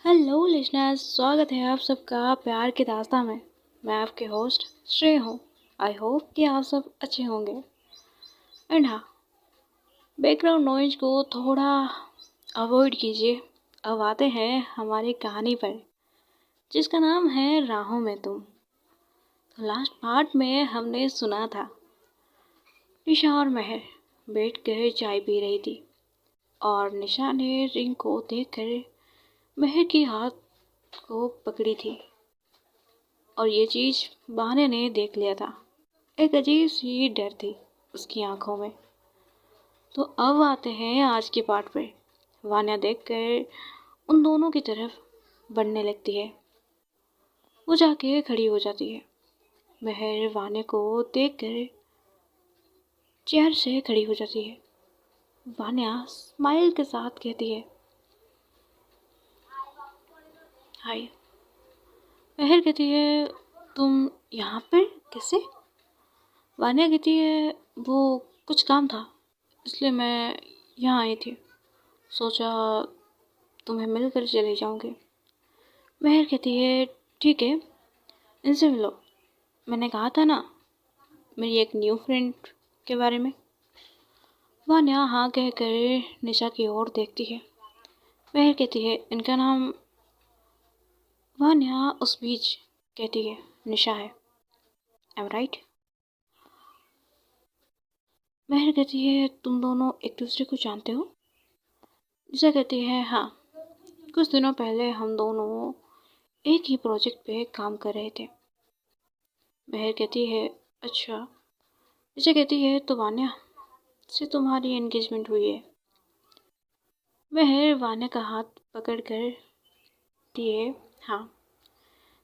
Hello listeners, स्वागत है आप सबका प्यार की दास्तां में। मैं आपके होस्ट श्रेय हूँ। आई होप कि आप सब अच्छे होंगे। एंड हाँ, बैकग्राउंड नॉइज को थोड़ा अवॉइड कीजिए। अब आते हैं हमारी कहानी पर, जिसका नाम है राहों में तुम। तो लास्ट पार्ट में हमने सुना था निशा और महर बैठ कर चाय पी रही थी और निशा ने रिंग को देखकर महर की हाथ को पकड़ी थी और ये चीज़ बहाने ने देख लिया था। एक अजीब सी डर थी उसकी आंखों में। तो अब आते हैं आज के पार्ट पे। वान्या देखकर उन दोनों की तरफ बढ़ने लगती है। वो जाके खड़ी हो जाती है। महर वान्या को देखकर चेयर से खड़ी हो जाती है। वान्या स्माइल के साथ कहती है, हाय। महर कहती है, तुम यहाँ पर कैसे? वान्या कहती है, वो कुछ काम था इसलिए मैं यहाँ आई थी, सोचा तुम्हें मिलकर चले जाऊंगी। महर कहती है, ठीक है, इनसे मिलो। मैंने कहा था ना मेरी एक न्यू फ्रेंड के बारे में। वान्या हाँ कहकर निशा की ओर देखती है। महर कहती है, इनका नाम। वान्या उस बीच कहती है, निशा है। M right? महर कहती है, तुम दोनों एक दूसरे को जानते हो? निशा कहती है, हाँ, कुछ दिनों पहले हम दोनों एक ही प्रोजेक्ट पे काम कर रहे थे। महर कहती है, अच्छा। निशा कहती है, तो वान्या से तुम्हारी एंगेजमेंट हुई है? महर वान्या का हाथ पकड़ कर दिए, हाँ।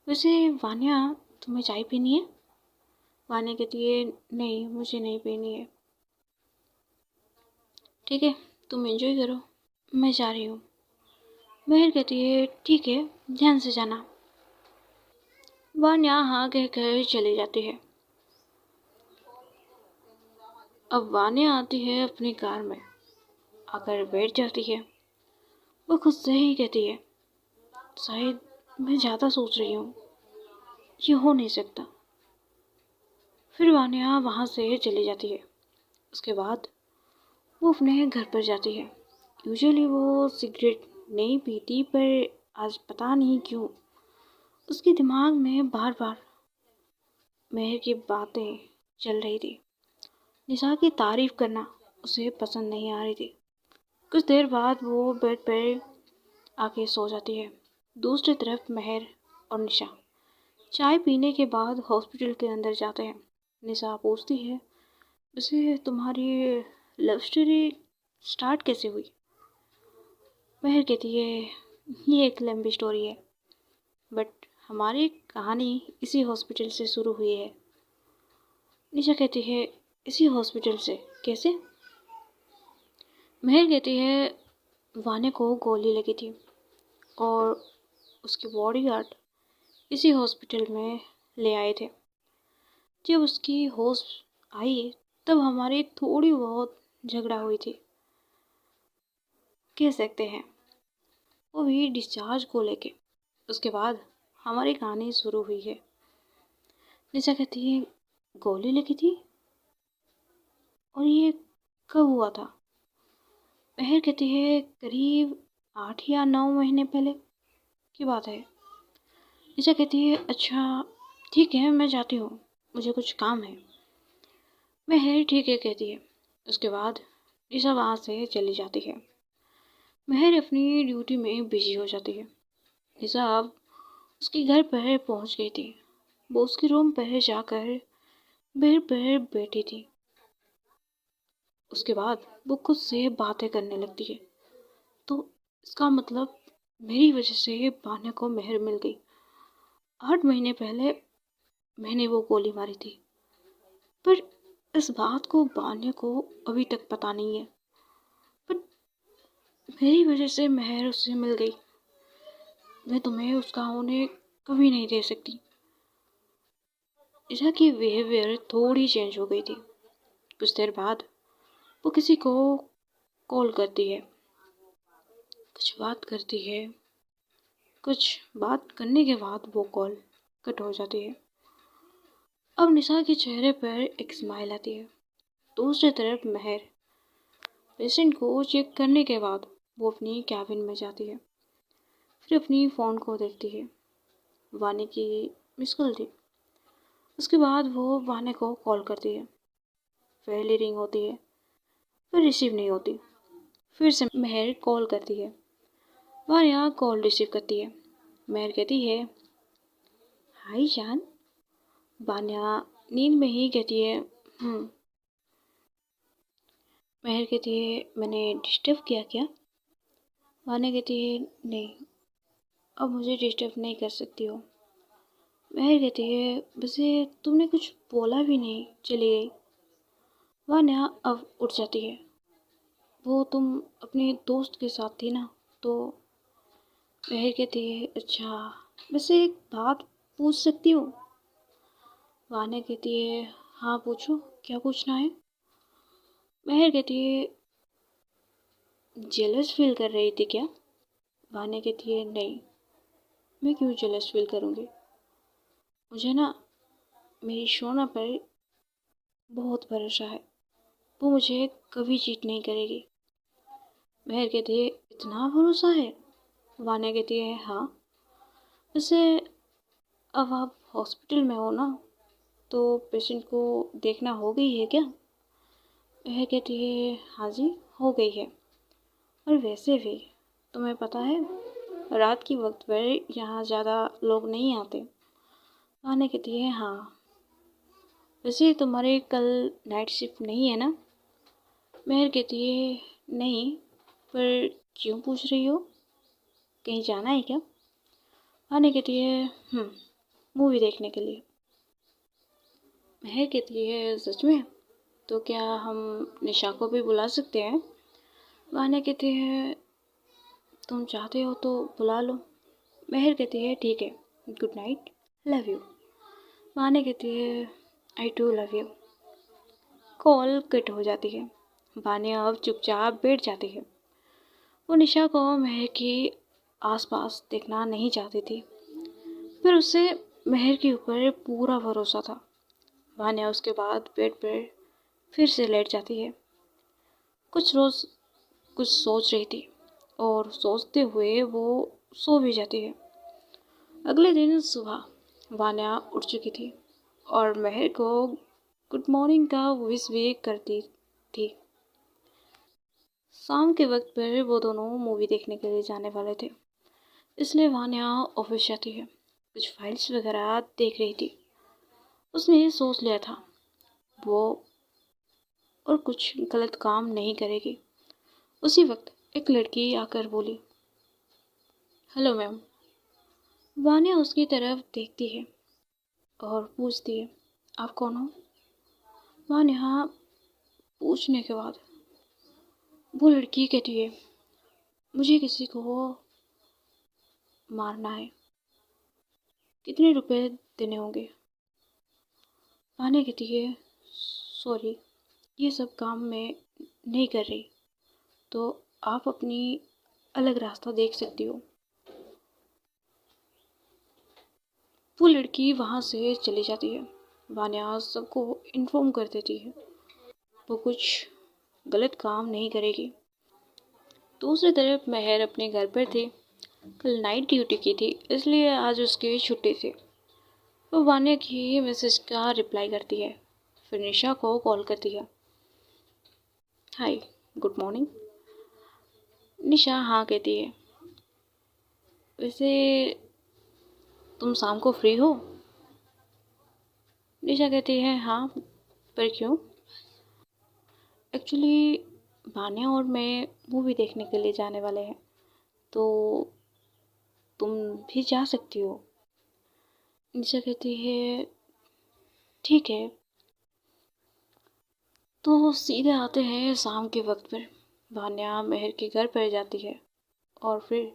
वैसे वान्या, तुम्हें चाय पीनी है? वान्या कहती है, नहीं, मुझे नहीं पीनी है। ठीक है, तुम एंजॉय करो, मैं जा रही हूँ। महर कहती है, ठीक है, ध्यान से जाना। वान्या हाँ कहकर चली जाती है। अब वान्या आती है अपनी कार में, आकर बैठ जाती है। वो खुद से ही कहती है, शायद मैं ज़्यादा सोच रही हूँ, ये हो नहीं सकता। फिर वान्या वहाँ से चली जाती है। उसके बाद वो अपने घर पर जाती है। यूजुअली वो सिगरेट नहीं पीती, पर आज पता नहीं क्यों उसके दिमाग में बार बार महर की बातें चल रही थी। निशा की तारीफ करना उसे पसंद नहीं आ रही थी। कुछ देर बाद वो बेड पर आके सो जाती है। दूसरी तरफ महर और निशा चाय पीने के बाद हॉस्पिटल के अंदर जाते हैं। निशा पूछती है, वैसे तुम्हारी लव स्टोरी स्टार्ट कैसे हुई? महर कहती है, ये एक लंबी स्टोरी है, बट हमारी कहानी इसी हॉस्पिटल से शुरू हुई है। निशा कहती है, इसी हॉस्पिटल से कैसे? महर कहती है, वाने को गोली लगी थी और उसके बॉडीगार्ड इसी हॉस्पिटल में ले आए थे। जब उसकी होश आई तब हमारी थोड़ी बहुत झगड़ा हुई थी, कह सकते हैं, वो भी डिस्चार्ज को लेके। उसके बाद हमारी कहानी शुरू हुई है। निशा कहती है, गोली लगी थी और ये कब हुआ था? महर कहती है, करीब 8 या 9 महीने पहले की बात है। निशा कहती है, अच्छा, ठीक है, मैं जाती हूँ, मुझे कुछ काम है। महर ठीक है कहती है। उसके बाद निशा वहाँ से चली जाती है। महर अपनी ड्यूटी में बिजी हो जाती है। निशा अब उसके घर पर पहुँच गई थी। वो उसके रूम पर जाकर बेड पर बैठी थी। उसके बाद वो खुद से बातें करने लगती है। तो इसका मतलब मेरी वजह से बान्या को महर मिल गई। 8 महीने पहले मैंने वो गोली मारी थी, पर इस बात को बान्या को अभी तक पता नहीं है। पर मेरी वजह से महर उससे मिल गई। मैं तुम्हें उसका होने कभी नहीं दे सकती। ईशा की बिहेवियर थोड़ी चेंज हो गई थी। कुछ देर बाद वो किसी को कॉल करती है, कुछ बात करती है कुछ बात करने के बाद वो कॉल कट हो जाती है। अब निशा के चेहरे पर एक स्माइल आती है। दूसरी तरफ महर पेशेंट को चेक करने के बाद वो अपनी कैबिन में जाती है। फिर अपनी फ़ोन को देखती है। वानी की मिस कॉल थी। उसके बाद वो वानी को कॉल करती है। पहली रिंग होती है, फिर रिसीव नहीं होती। फिर से महर कॉल करती है। वानिया कॉल रिसीव करती है। महर कहती है, हाय जान। वानिया नींद में ही कहती है, महर कहती है, मैंने डिस्टर्ब किया क्या? वानिया कहती है, नहीं, अब मुझे डिस्टर्ब नहीं कर सकती हो। महर कहती है, वैसे तुमने कुछ बोला भी नहीं, चली गई। वानिया अब उठ जाती है। वो तुम अपने दोस्त के साथ थी ना? तो महर कहती है, अच्छा, वैसे एक बात पूछ सकती हूँ? वानिया कहती है, हाँ पूछो, क्या पूछना है? महर कहती है, जेलस फील कर रही थी क्या? वानिया कहती है, नहीं, मैं क्यों जेलस फील करूँगी? मुझे ना मेरी शोना पर बहुत भरोसा है। वो मुझे कभी चीट नहीं करेगी। महर कहती है, इतना भरोसा है? वानिया कहती है, हाँ। वैसे अब आप हॉस्पिटल में हो ना, तो पेशेंट को देखना हो गई है क्या? महर कहती है, हाँ जी, हो गई है। और वैसे भी तुम्हें पता है, रात की वक्त पर यहाँ ज़्यादा लोग नहीं आते। वानिया कहती है, हाँ। वैसे तुम्हारे कल नाइट शिफ्ट नहीं है ना? महर कहती है, नहीं, पर क्यों पूछ रही हो? कहीं जाना है क्या? वानिया कहती है, मूवी देखने के लिए। महर कहती है, सच में? तो क्या हम निशा को भी बुला सकते हैं? वानिया कहती है, तुम चाहते हो तो बुला लो। महर कहती है, ठीक है, good night, love you. Vaniya कहती है, I too love you. Call cut हो जाती है। वानिया अब चुपचाप बैठ जाती है। वो निशा को महर के आसपास देखना नहीं चाहती थी, फिर उसे महर के ऊपर पूरा भरोसा था। वानिया उसके बाद बेड पर फिर से लेट जाती है। कुछ सोच रही थी और सोचते हुए वो सो भी जाती है। अगले दिन सुबह वानिया उठ चुकी थी और महर को गुड मॉर्निंग का विश भी करती थी। शाम के वक्त पर वो दोनों मूवी देखने के लिए जाने वाले थे, इसलिए वानिया ऑफिस जाती है। कुछ फाइल्स वगैरह देख रही थी। उसने ये सोच लिया था वो और कुछ गलत काम नहीं करेगी। उसी वक्त एक लड़की आकर बोली, हेलो मैम। वानिया उसकी तरफ देखती है और पूछती है, आप कौन हो? वानिया पूछने के बाद वो लड़की कहती है, मुझे किसी को मारना है, कितने रुपए देने होंगे? वानिया कहती है, सॉरी, ये सब काम मैं नहीं कर रही, तो आप अपनी अलग रास्ता देख सकती हो। वो लड़की वहाँ से चली जाती है। वानिया सबको इन्फॉर्म कर देती है वो कुछ गलत काम नहीं करेगी। दूसरी तरफ महर अपने घर पर थी। कल नाइट ड्यूटी की थी, इसलिए आज उसकी छुट्टी थी। वो वानिया की मैसेज का रिप्लाई करती है, फिर निशा को कॉल करती है। हाय, गुड मॉर्निंग। निशा हाँ कहती है। वैसे तुम शाम को फ्री हो? निशा कहती है, हाँ, पर क्यों? एक्चुअली वानिया और मैं मूवी देखने के लिए जाने वाले हैं, तो तुम भी जा सकती हो। निशा कहती है, ठीक है। तो सीधे आते हैं शाम के वक्त पर। वानिया महर के घर पर जाती है और फिर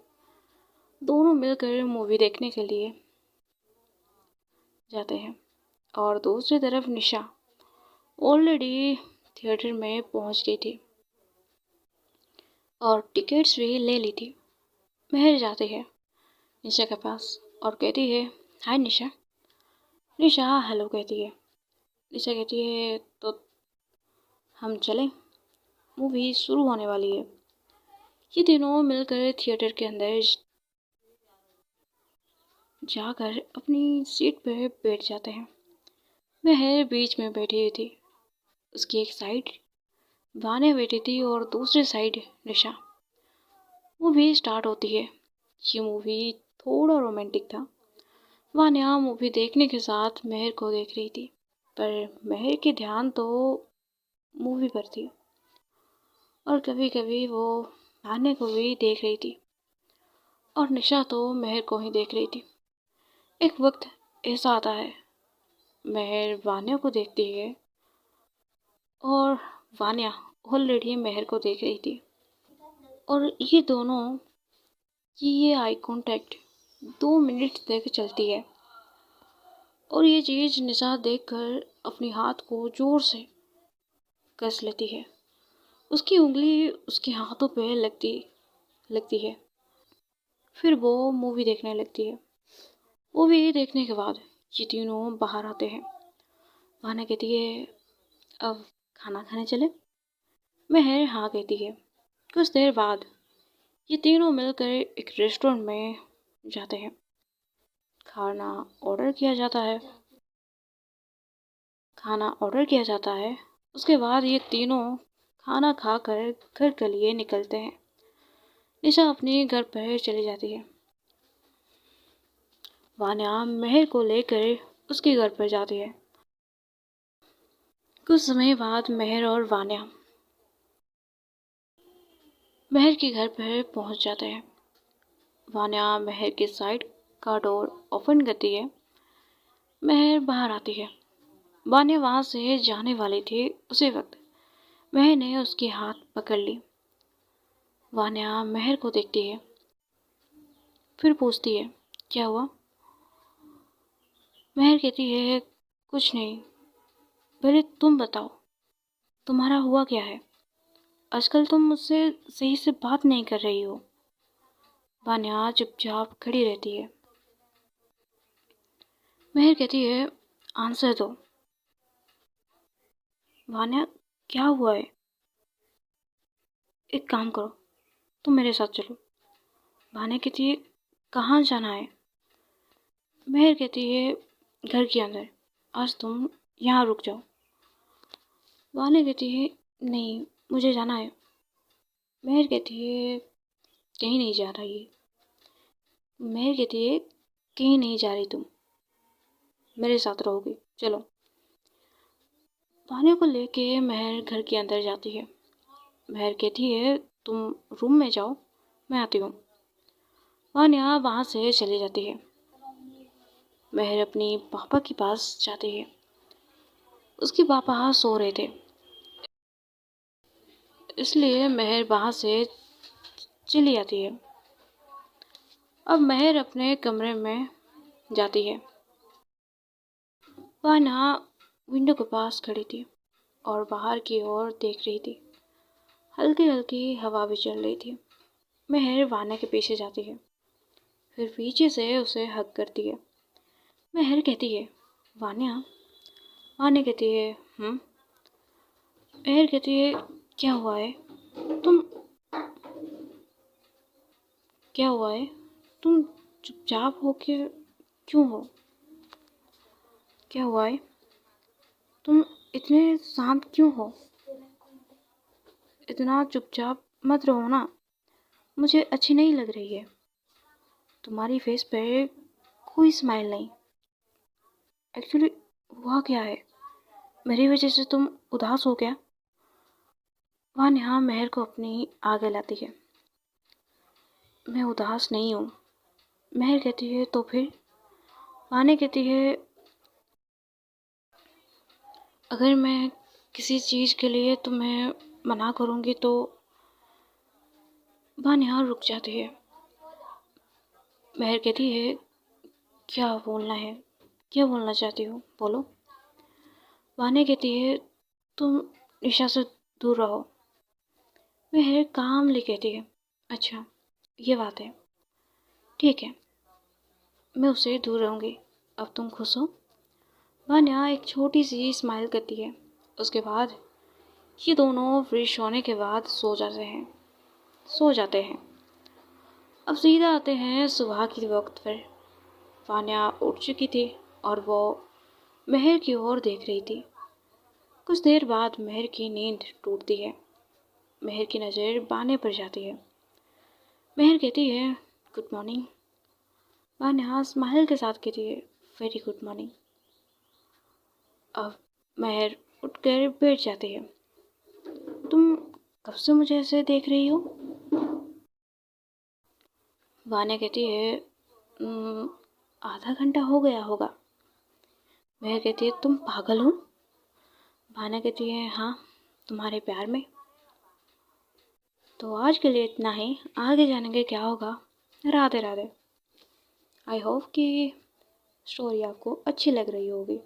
दोनों मिलकर मूवी देखने के लिए जाते हैं। और दूसरी तरफ निशा ऑलरेडी थिएटर में पहुंच गई थी और टिकट्स भी ले ली थी। महर जाते हैं। निशा के पास और कहती है, हाय निशा। निशा हेलो कहती है। निशा कहती है, तो हम चलें, मूवी शुरू होने वाली है। ये तीनों मिलकर थिएटर के अंदर जाकर अपनी सीट पर बैठ जाते हैं। वह बीच में बैठी हुई थी। उसकी एक साइड वान्या बैठी थी और दूसरी साइड निशा। मूवी स्टार्ट होती है। ये मूवी थोड़ा रोमांटिक था। वान्या मूवी देखने के साथ मेहर को देख रही थी, पर मेहर की ध्यान तो मूवी पर थी और कभी कभी वो वान्या को भी देख रही थी और निशा तो मेहर को ही देख रही थी। एक वक्त ऐसा आता है, मेहर वान्या को देखती है और वान्या ऑलरेडी मेहर को देख रही थी और ये दोनों की ये आई कांटेक्ट 2 मिनट तक चलती है और ये चीज़ निशा देखकर अपने हाथ को जोर से कस लेती है। उसकी उंगली उसके हाथों पे लगती है। फिर वो मूवी देखने लगती है। मूवी देखने के बाद ये तीनों बाहर आते हैं। वान्या कहती है, अब खाना खाने चले? मेहर हाँ कहती है। कुछ देर बाद ये तीनों मिलकर एक रेस्टोरेंट में जाते हैं। खाना ऑर्डर किया जाता है। उसके बाद ये तीनों खाना खाकर घर के लिए निकलते हैं। निशा अपने घर पर चली जाती है। वान्या मेहर को लेकर उसके घर पर जाती है। कुछ समय बाद मेहर और वान्या मेहर के घर पर पहुंच जाते हैं। वान्या मेहर के साइड का डोर ओपन करती है। मेहर बाहर आती है। वान्या वहां से जाने वाली थी, उसी वक्त मेहर ने उसके हाथ पकड़ ली। वान्या मेहर को देखती है, फिर पूछती है, क्या हुआ? मेहर कहती है, कुछ नहीं, पहले तुम बताओ, तुम्हारा हुआ क्या है? आजकल तुम मुझसे सही से बात नहीं कर रही हो। वान्या चुपचाप खड़ी रहती है। मेहर कहती है, आंसर दो। वान्या, क्या हुआ है? एक काम करो, तुम मेरे साथ चलो। वान्या कहती है, कहाँ जाना है? मेहर कहती है, घर के अंदर, आज तुम यहाँ रुक जाओ। वान्या कहती है, नहीं, मुझे जाना है। मेहर कहती है, कहीं नहीं जा रही। मेहर कहती है, कहीं नहीं जा रही, तुम मेरे साथ रहोगी, चलो। वान्या को लेके मेहर घर के अंदर जाती है। मेहर कहती है, तुम रूम में जाओ, मैं आती हूँ। वान्या वहाँ से चली जाती है। मेहर अपनी पापा के पास जाती है। उसके पापा सो रहे थे, इसलिए मेहर वहाँ से चली जाती है। अब मेहर अपने कमरे में जाती है। वान्या विंडो के पास खड़ी थी और बाहर की ओर देख रही थी। हल्की हल्की हवा भी चल रही थी। मेहर वान्या के पीछे जाती है, फिर पीछे से उसे हग करती है। मेहर कहती है, वान्या। वान्या कहती है, मेहर कहती है, क्या हुआ है? तुम क्या हुआ है? तुम चुपचाप हो के क्यों हो? क्या हुआ है? तुम इतने शांत क्यों हो? इतना चुपचाप मत रहो ना, मुझे अच्छी नहीं लग रही है। तुम्हारी फेस पे कोई स्माइल नहीं। एक्चुअली हुआ क्या है? मेरी वजह से तुम उदास हो क्या? वान्या मेहर को अपनी आगे लाती है। मैं उदास नहीं हूँ। मेहर कहती है, तो फिर? वान्या कहती है, अगर मैं किसी चीज़ के लिए तुम्हें मना करूँगी तो। वान्या रुक जाती है। मेहर कहती है, क्या बोलना है? क्या बोलना चाहती हो, बोलो। वान्या कहती है, तुम निशा से दूर रहो। मेहर कामली कहती है, अच्छा ये बात है, ठीक है, मैं उससे दूर रहूँगी। अब तुम खुश हो? वान्या एक छोटी सी स्माइल करती है। उसके बाद ये दोनों फ्रेश होने के बाद सो जाते हैं। अब सीधा आते हैं सुबह के वक्त पर। वान्या उठ चुकी थी और वो महर की ओर देख रही थी। कुछ देर बाद महर की नींद टूटती है। महर की नज़र बाने पर जाती है। महर कहती है, गुड मॉर्निंग। वान्या स्माइल के साथ कहती है, वेरी गुड मॉर्निंग। अब महर उठकर बैठ जाती है। तुम कब से मुझे ऐसे देख रही हो? वान्या कहती है, आधा घंटा हो गया होगा। महर कहती है, तुम पागल हो? वान्या कहती है, हाँ, तुम्हारे प्यार में। तो आज के लिए इतना ही। आगे जानेंगे क्या होगा। राधे राधे। आई होप कि स्टोरी आपको अच्छी लग रही होगी।